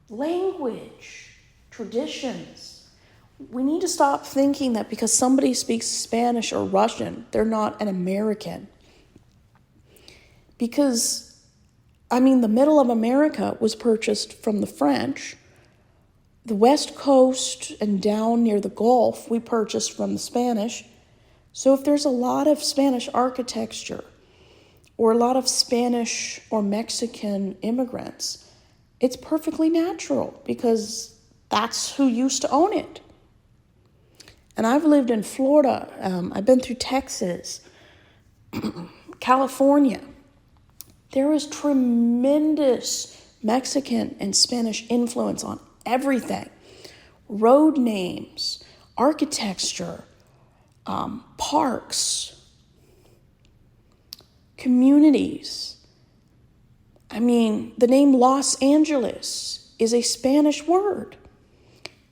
language, traditions. We need to stop thinking that because somebody speaks Spanish or Russian, they're not an American. Because, the middle of America was purchased from the French. The West Coast and down near the Gulf, we purchased from the Spanish. So if there's a lot of Spanish architecture or a lot of Spanish or Mexican immigrants, it's perfectly natural because that's who used to own it. And I've lived in Florida. I've been through Texas, California. There is tremendous Mexican and Spanish influence on everything. Road names, architecture, parks, communities. The name Los Angeles is a Spanish word.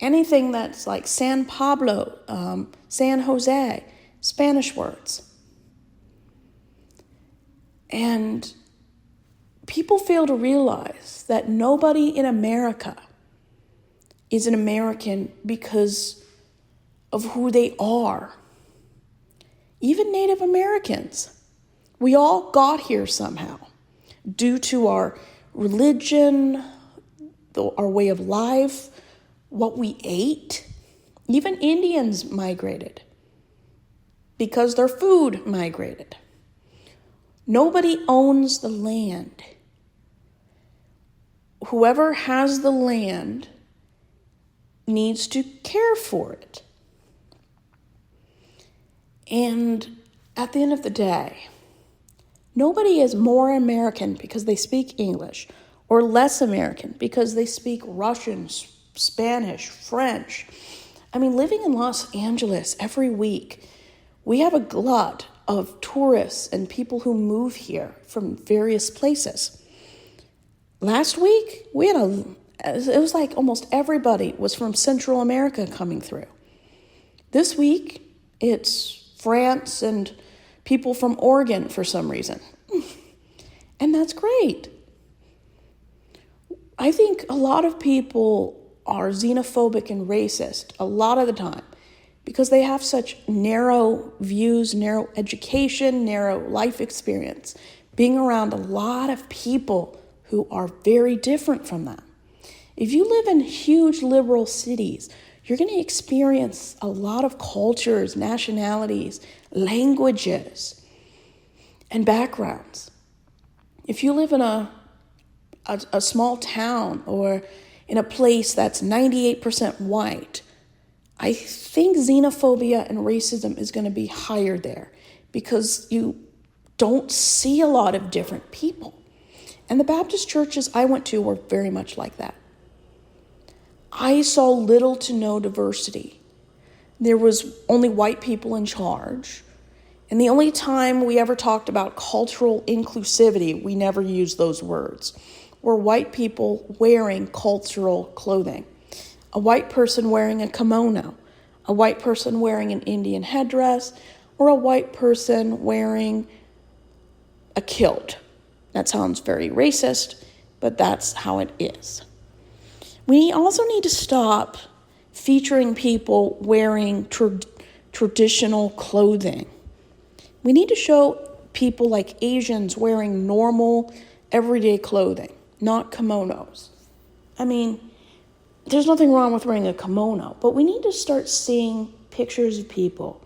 Anything that's like San Pablo, San Jose, Spanish words. And people fail to realize that nobody in America is an American because of who they are. Even Native Americans. We all got here somehow due to our religion, our way of life, what we ate. Even Indians migrated because their food migrated. Nobody owns the land. Whoever has the land needs to care for it. And at the end of the day, nobody is more American because they speak English or less American because they speak Russian, Spanish, French. Living in Los Angeles every week, we have a glut of tourists and people who move here from various places. Last week, it was like almost everybody was from Central America coming through. This week, it's France and people from Oregon for some reason. And that's great. I think a lot of people are xenophobic and racist a lot of the time because they have such narrow views, narrow education, narrow life experience, being around a lot of people who are very different from them. If you live in huge liberal cities, you're going to experience a lot of cultures, nationalities, languages, and backgrounds. If you live in a small town or in a place that's 98% white, I think xenophobia and racism is going to be higher there because you don't see a lot of different people. And the Baptist churches I went to were very much like that. I saw little to no diversity. There was only white people in charge. And the only time we ever talked about cultural inclusivity, we never used those words, were white people wearing cultural clothing. A white person wearing a kimono, a white person wearing an Indian headdress, or a white person wearing a kilt. That sounds very racist, but that's how it is. We also need to stop featuring people wearing traditional clothing. We need to show people like Asians wearing normal, everyday clothing, not kimonos. There's nothing wrong with wearing a kimono, but we need to start seeing pictures of people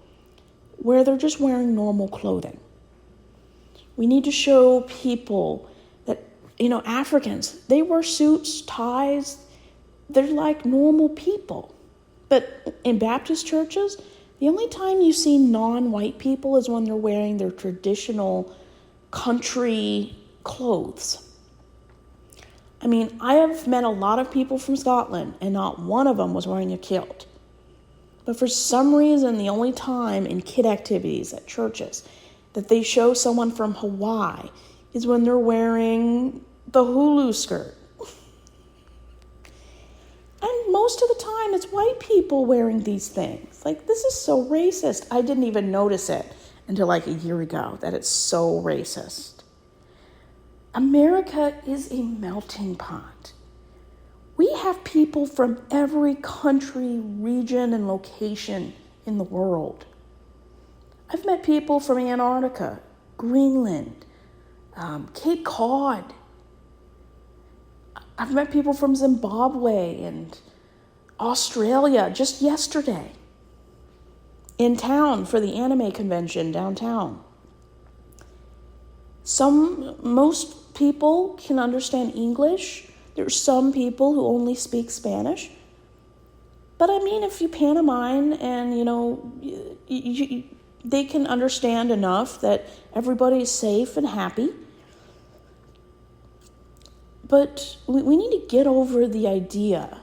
where they're just wearing normal clothing. We need to show people that, Africans, they wear suits, ties. They're like normal people. But in Baptist churches, the only time you see non-white people is when they're wearing their traditional country clothes. I have met a lot of people from Scotland, and not one of them was wearing a kilt. But for some reason, the only time in kid activities at churches that they show someone from Hawaii is when they're wearing the hulu skirt. And most of the time, it's white people wearing these things. This is so racist. I didn't even notice it until a year ago that it's so racist. America is a melting pot. We have people from every country, region, and location in the world. I've met people from Antarctica, Greenland, Cape Cod. I've met people from Zimbabwe and Australia just yesterday in town for the anime convention downtown. Most people can understand English. There's some people who only speak Spanish. But I mean, if you pantomime and, they can understand enough that everybody's safe and happy. But we need to get over the idea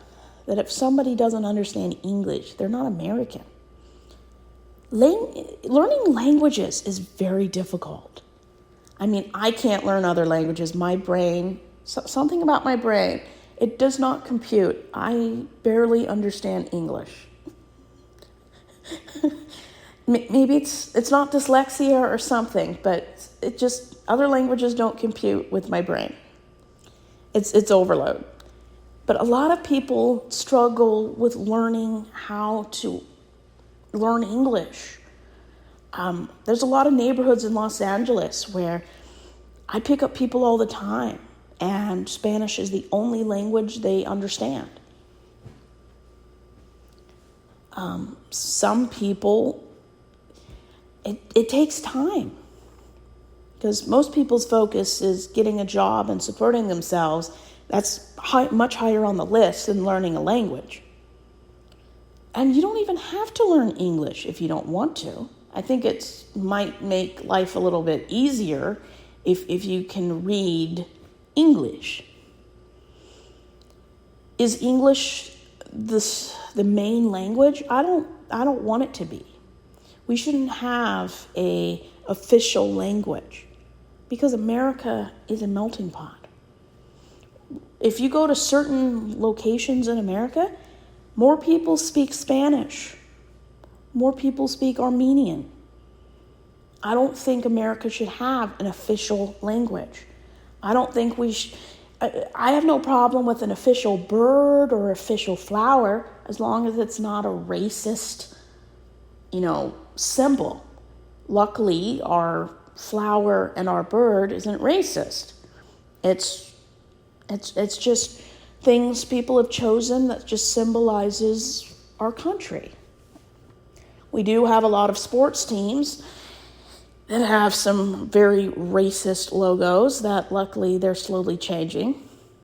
that if somebody doesn't understand English, they're not American. Learning languages is very difficult. I mean, I can't learn other languages. My brain, something about my brain, it does not compute. I barely understand English. Maybe it's not dyslexia or something, but other languages don't compute with my brain. It's overload. But a lot of people struggle with learning how to learn English. There's a lot of neighborhoods in Los Angeles where I pick up people all the time, and Spanish is the only language they understand. Some people, it takes time, because most people's focus is getting a job and supporting themselves. That's much higher on the list than learning a language. And you don't even have to learn English if you don't want to. I think it might make life a little bit easier if you can read English. Is English the main language? I don't want it to be. We shouldn't have a official language, because America is a melting pot. If you go to certain locations in America, more people speak Spanish. More people speak Armenian. I don't think America should have an official language. I don't think I have no problem with an official bird or official flower, as long as it's not a racist, symbol. Luckily, our flower and our bird isn't racist. It's just things people have chosen that just symbolizes our country. We do have a lot of sports teams that have some very racist logos that luckily they're slowly changing.